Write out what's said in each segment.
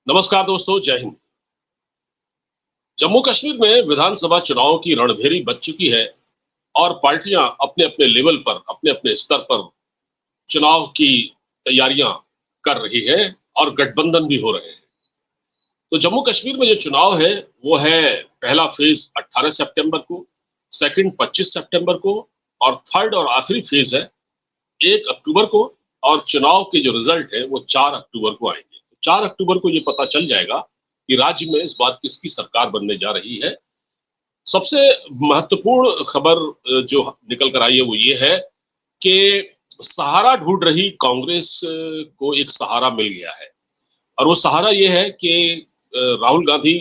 नमस्कार दोस्तों, जय हिंद। जम्मू कश्मीर में विधानसभा चुनाव की रणभेरी बज चुकी है और पार्टियां अपने अपने लेवल पर, अपने अपने स्तर पर चुनाव की तैयारियां कर रही है और गठबंधन भी हो रहे हैं। तो जम्मू कश्मीर में जो चुनाव है वो है, पहला फेज 18 सितंबर को, सेकंड 25 सितंबर को और थर्ड और आखिरी फेज है 1 अक्टूबर को। और चुनाव के जो रिजल्ट है वो 4 अक्टूबर को आएंगे। 4 अक्टूबर को ये पता चल जाएगा कि राज्य में इस बार किसकी सरकार बनने जा रही है। सबसे महत्वपूर्ण खबर जो निकल कर आई है वो ये है कि सहारा ढूंढ रही कांग्रेस को एक सहारा मिल गया है। और वो सहारा ये है कि राहुल गांधी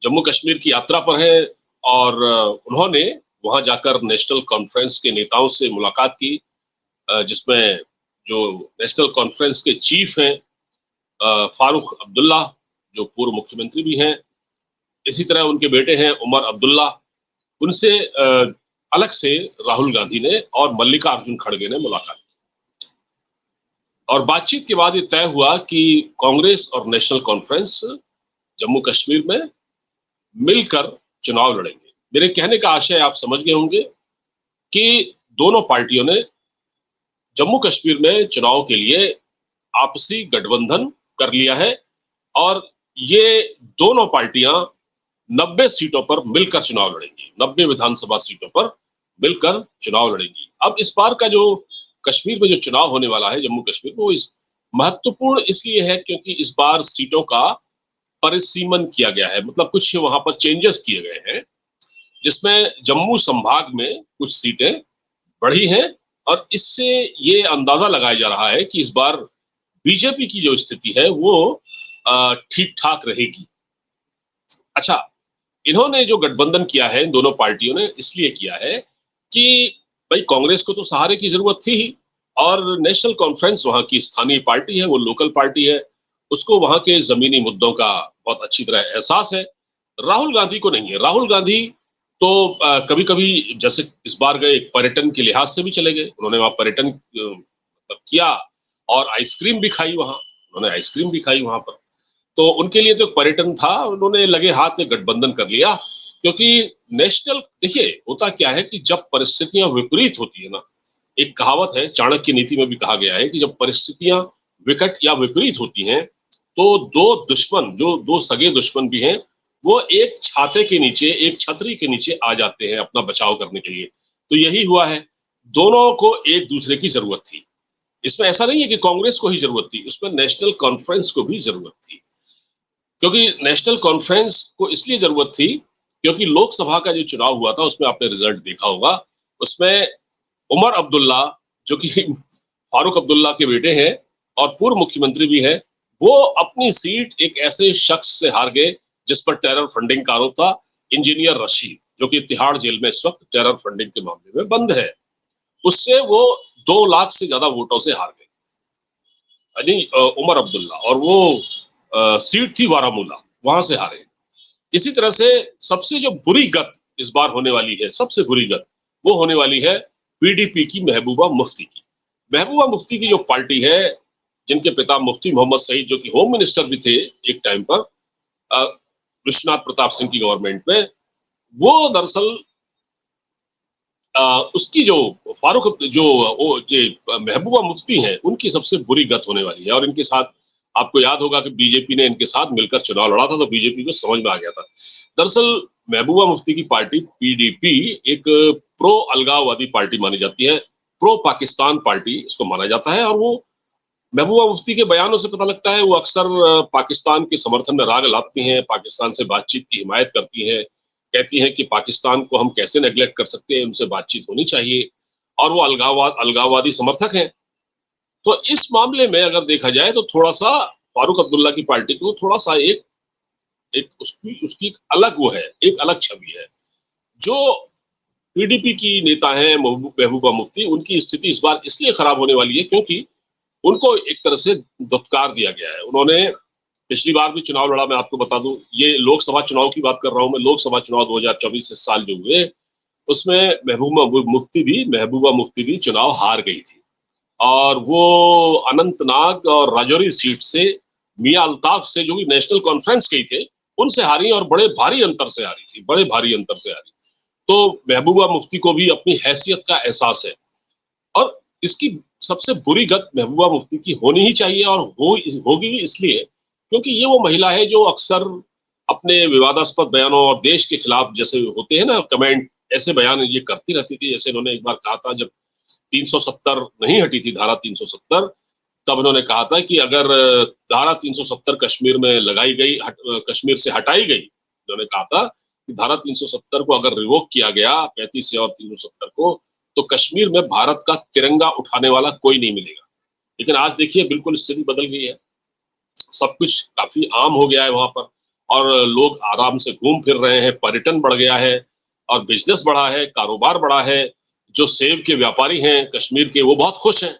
जम्मू कश्मीर की यात्रा पर है और उन्होंने वहां जाकर नेशनल कॉन्फ्रेंस के नेताओं से मुलाकात की, जिसमें जो नेशनल कॉन्फ्रेंस के चीफ हैं फारूक अब्दुल्ला, जो पूर्व मुख्यमंत्री भी हैं, इसी तरह उनके बेटे हैं उमर अब्दुल्ला, उनसे अलग से राहुल गांधी ने और मल्लिकार्जुन खड़गे ने मुलाकात की। और बातचीत के बाद ये तय हुआ कि कांग्रेस और नेशनल कॉन्फ्रेंस जम्मू कश्मीर में मिलकर चुनाव लड़ेंगे। मेरे कहने का आशय आप समझ गए होंगे कि दोनों पार्टियों ने जम्मू कश्मीर में चुनाव के लिए आपसी गठबंधन कर लिया है और ये दोनों पार्टियां 90 सीटों पर मिलकर चुनाव लड़ेंगी, 90 विधानसभा सीटों पर मिलकर चुनाव लड़ेंगी। अब इस बार का जो कश्मीर में जो चुनाव होने वाला है जम्मू कश्मीर में, वो इस महत्वपूर्ण इसलिए है क्योंकि इस बार सीटों का परिसीमन किया गया है, मतलब कुछ वहां पर चेंजेस किए गए हैं, जिसमें जम्मू संभाग में कुछ सीटें बढ़ी हैं। और इससे ये अंदाजा लगाया जा रहा है कि इस बार बीजेपी की जो स्थिति है वो ठीक ठाक रहेगी। अच्छा, इन्होंने जो गठबंधन किया है इन दोनों पार्टियों ने इसलिए किया है कि भाई कांग्रेस को तो सहारे की जरूरत थी ही, और नेशनल कॉन्फ्रेंस वहां की स्थानीय पार्टी है, वो लोकल पार्टी है, उसको वहां के जमीनी मुद्दों का बहुत अच्छी तरह एहसास है। राहुल गांधी को नहीं है। राहुल गांधी तो कभी कभी जैसे इस बार गए पर्यटन के लिहाज से भी चले गए, उन्होंने वहां पर्यटन किया और आइसक्रीम भी खाई वहां, उन्होंने आइसक्रीम भी खाई वहां पर। तो उनके लिए तो पर्यटन था, उन्होंने लगे हाथ में गठबंधन कर लिया। क्योंकि नेशनल, देखिए होता क्या है कि जब परिस्थितियां विपरीत होती है ना, एक कहावत है चाणक्य नीति में भी कहा गया है कि जब परिस्थितियां विकट या विपरीत होती हैं तो दो दुश्मन, जो दो सगे दुश्मन भी हैं, वो एक छाते के नीचे, एक छतरी के नीचे आ जाते हैं अपना बचाव करने के लिए। तो यही हुआ है, दोनों को एक दूसरे की जरूरत थी। इसमें ऐसा नहीं है कि कांग्रेस को ही जरूरत थी, उसमें नेशनल कॉन्फ्रेंस को भी जरूरत थी। क्योंकि नेशनल कॉन्फ्रेंस को इसलिए जरूरत थी क्योंकि लोकसभा का जो चुनाव हुआ था उसमें आपने रिजल्ट देखा होगा, उसमें उमर अब्दुल्ला, जो कि फारूक अब्दुल्ला के बेटे हैं और पूर्व मुख्यमंत्री भी हैं, वो अपनी सीट एक ऐसे शख्स से हार गए जिस पर टेरर फंडिंग का आरोप था, इंजीनियर रशीद, जो कि तिहाड़ जेल में इस वक्त टेरर फंडिंग के मामले में बंद है। उससे वो 2 लाख से ज्यादा वोटों से हार गए, यानी उमर अब्दुल्ला, और वो सीट थी बारामूला, वहां से हारे। इसी तरह से सबसे जो बुरी गत इस बार होने वाली है, सबसे बुरी गत वो होने वाली है पीडीपी की महबूबा मुफ्ती की। महबूबा मुफ्ती की जो पार्टी है, जिनके पिता मुफ्ती मोहम्मद सईद, जो कि होम मिनिस्टर भी थे एक टाइम पर विश्वनाथ प्रताप सिंह की गवर्नमेंट में, वो दरअसल उसकी जो फारूक जो महबूबा मुफ्ती हैं, उनकी सबसे बुरी गत होने वाली है। और इनके साथ आपको याद होगा कि बीजेपी ने इनके साथ मिलकर चुनाव लड़ा था, तो बीजेपी को समझ में आ गया था। दरअसल महबूबा मुफ्ती की पार्टी पीडीपी एक प्रो अलगाववादी पार्टी मानी जाती है, प्रो पाकिस्तान पार्टी इसको माना जाता है। और वो महबूबा मुफ्ती के बयानों से पता लगता है वो अक्सर पाकिस्तान के समर्थन में राग लाती हैं, पाकिस्तान से बातचीत की हिमायत करती हैं, कहती हैं कि पाकिस्तान को हम कैसे नेग्लेक्ट कर सकते हैं, उनसे बातचीत होनी चाहिए, और वो अलगाववादी समर्थक हैं। तो इस मामले में अगर देखा जाए तो थोड़ा सा फारूक अब्दुल्ला की पार्टी को थोड़ा सा एक एक उसकी उसकी एक अलग वो है, एक अलग छवि है। जो पीडीपी की नेता हैं महबूबा मुफ्ती, उनकी स्थिति इस बार इसलिए खराब होने वाली है क्योंकि उनको एक तरह से दुत्कार दिया गया है। उन्होंने पिछली बार भी चुनाव लड़ा, मैं आपको बता दूं, ये लोकसभा चुनाव की बात कर रहा हूं मैं, लोकसभा चुनाव 2024 इस साल जो हुए, उसमें महबूबा मुफ्ती भी चुनाव हार गई थी। और वो अनंतनाग और राजौरी सीट से मियां अल्ताफ से, जो कि नेशनल कॉन्फ्रेंस के ही थे, उनसे हारी और बड़े भारी अंतर से हारी थी, बड़े भारी अंतर से हारी। तो महबूबा मुफ्ती को भी अपनी हैसियत का एहसास है और इसकी सबसे बुरी गत महबूबा मुफ्ती की होनी ही चाहिए और होगी भी इसलिए क्योंकि ये वो महिला है जो अक्सर अपने विवादास्पद बयानों और देश के खिलाफ जैसे होते हैं ना कमेंट, ऐसे बयान ये करती रहती थी। जैसे इन्होंने एक बार कहा था जब 370 नहीं हटी थी, धारा 370, तब उन्होंने कहा था कि अगर धारा 370 कश्मीर में लगाई गई, कश्मीर से हटाई गई, उन्होंने कहा था कि धारा 370 को अगर रिवोक किया गया, 35 से और 370 को, तो कश्मीर में भारत का तिरंगा उठाने वाला कोई नहीं मिलेगा। लेकिन आज देखिए बिल्कुल स्थिति बदल गई है, सब कुछ काफी आम हो गया है वहां पर और लोग आराम से घूम फिर रहे हैं, पर्यटन बढ़ गया है और बिजनेस बढ़ा है, कारोबार बढ़ा है। जो सेब के व्यापारी हैं कश्मीर के, वो बहुत खुश हैं,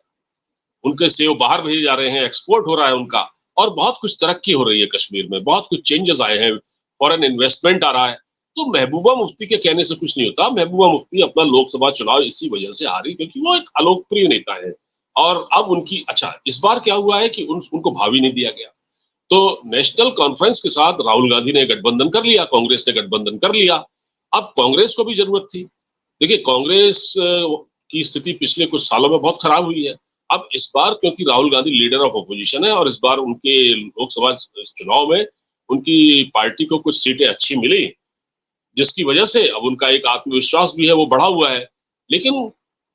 उनके सेब बाहर भेजे जा रहे हैं, एक्सपोर्ट हो रहा है उनका और बहुत कुछ तरक्की हो रही है कश्मीर में, बहुत कुछ चेंजेस आए हैं, फॉरेन इन्वेस्टमेंट आ रहा है। तो महबूबा मुफ्ती के कहने से कुछ नहीं होता। महबूबा मुफ्ती अपना लोकसभा चुनाव इसी वजह से हारी क्योंकि वो एक अलोकप्रिय नेता है और अब उनकी, अच्छा इस बार क्या हुआ है कि उनको भावी नहीं दिया गया। तो नेशनल कॉन्फ्रेंस के साथ राहुल गांधी ने गठबंधन कर लिया, कांग्रेस ने गठबंधन कर लिया। अब कांग्रेस को भी जरूरत थी। देखिए कांग्रेस की स्थिति पिछले कुछ सालों में बहुत खराब हुई है। अब इस बार क्योंकि Rahul Gandhi leader of opposition है और इस बार उनके लोकसभा चुनाव में उनकी पार्टी को कुछ सीटें अच्छी मिली, जिसकी वजह से अब उनका एक आत्मविश्वास भी है वो बढ़ा हुआ है। लेकिन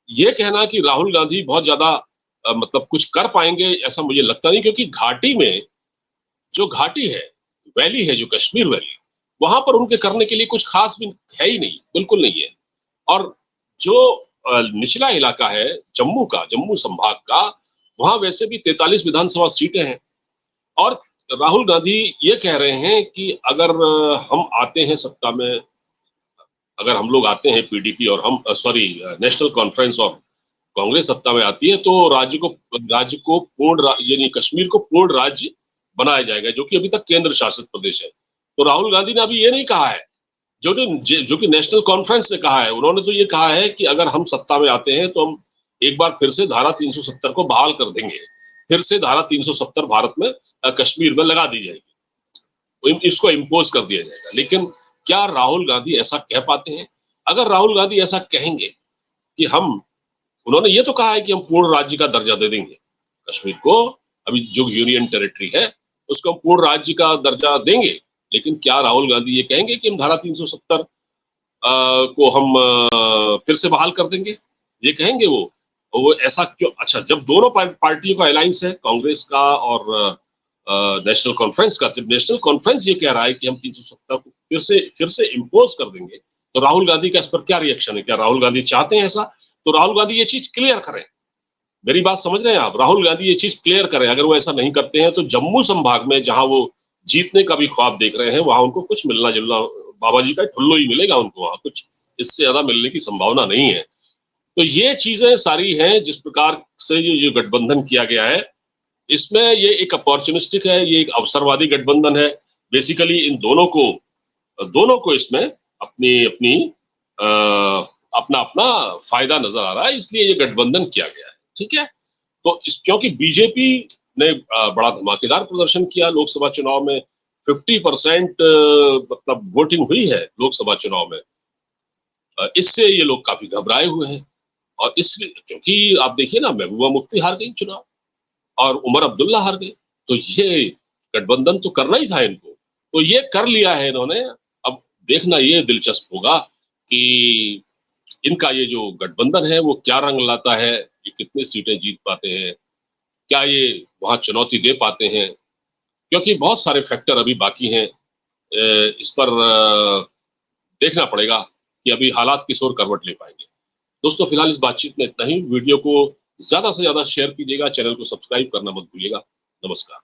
ये कहना कि राहुल गांधी बहुत ज्यादा मतलब कुछ कर पाएंगे ऐसा मुझे लगता नहीं, क्योंकि घाटी में जो घाटी है, वैली है, जो कश्मीर वैली, वहां पर उनके करने के लिए कुछ खास भी है ही नहीं, बिल्कुल नहीं है। और जो निचला इलाका है जम्मू का, जम्मू संभाग का, वहां वैसे भी 43 विधानसभा सीटें हैं और राहुल गांधी ये कह रहे हैं कि अगर हम आते हैं सत्ता में, अगर हम लोग आते हैं पीडीपी और हम सॉरी नेशनल कॉन्फ्रेंस और कांग्रेस सत्ता में आती है तो राज्य को यानी कश्मीर को पूर्ण राज्य बनाया जाएगा, जो कि अभी तक केंद्र शासित प्रदेश है। तो राहुल गांधी ने अभी ये नहीं कहा है, जो कि नेशनल कॉन्फ्रेंस ने कहा है, उन्होंने तो ये कहा है कि अगर हम सत्ता में आते हैं तो हम एक बार फिर से धारा 370 को बहाल कर देंगे, फिर से धारा 370 भारत में कश्मीर में लगा दी जाएगी, इसको इम्पोज कर दिया जाएगा। लेकिन क्या राहुल गांधी ऐसा कह पाते हैं? अगर राहुल गांधी ऐसा कहेंगे कि हम, उन्होंने ये तो कहा है कि हम पूर्ण राज्य का दर्जा दे देंगे कश्मीर को, अभी जो यूनियन टेरिटरी है उसको हम पूर्ण राज्य का दर्जा देंगे, लेकिन क्या राहुल गांधी ये कहेंगे कि हम धारा 370 को हम फिर से बहाल कर देंगे? ये कहेंगे वो ऐसा क्यों? अच्छा, जब दोनों पार्टियों का अलायंस है, कांग्रेस का और नेशनल कॉन्फ्रेंस का, जब नेशनल कॉन्फ्रेंस ये कह रहा है कि हम 370 को फिर से इम्पोज कर देंगे, तो राहुल गांधी का इस पर क्या रिएक्शन है? क्या राहुल गांधी चाहते हैं ऐसा? तो राहुल गांधी ये चीज क्लियर करें। मेरी बात समझ रहे हैं आप? राहुल गांधी ये चीज क्लियर करें। अगर वो ऐसा नहीं करते हैं तो जम्मू संभाग में जहां वो जीतने का भी ख्वाब देख रहे हैं, वहां उनको कुछ मिलना जुलना, बाबा जी का ठुल्लो ही मिलेगा उनको, वहां कुछ इससे ज्यादा मिलने की संभावना नहीं है। तो ये चीजें सारी हैं जिस प्रकार से ये गठबंधन किया गया है, इसमें ये एक अपॉर्चुनिस्टिक है, ये एक अवसरवादी गठबंधन है। बेसिकली इन दोनों को इसमें अपनी अपनी अपना अपना फायदा नजर आ रहा है, इसलिए ये गठबंधन किया गया है। ठीक है, तो क्योंकि बीजेपी ने बड़ा धमाकेदार प्रदर्शन किया लोकसभा चुनाव में, 50% मतलब वोटिंग हुई है लोकसभा चुनाव में, इससे ये लोग काफी घबराए हुए हैं। और इसलिए क्योंकि आप देखिए ना, महबूबा मुफ्ती हार गई चुनाव और उमर अब्दुल्ला हार गए, तो ये गठबंधन तो करना ही था इनको, तो ये कर लिया है इन्होंने। अब देखना ये दिलचस्प होगा कि इनका ये जो गठबंधन है वो क्या रंग लाता है, ये कितनी सीटें जीत पाते हैं, क्या ये वहां चुनौती दे पाते हैं, क्योंकि बहुत सारे फैक्टर अभी बाकी हैं। इस पर देखना पड़ेगा कि अभी हालात किस ओर करवट ले पाएंगे। दोस्तों फिलहाल इस बातचीत में इतना ही। वीडियो को ज्यादा से ज्यादा शेयर कीजिएगा, चैनल को सब्सक्राइब करना मत भूलिएगा। नमस्कार।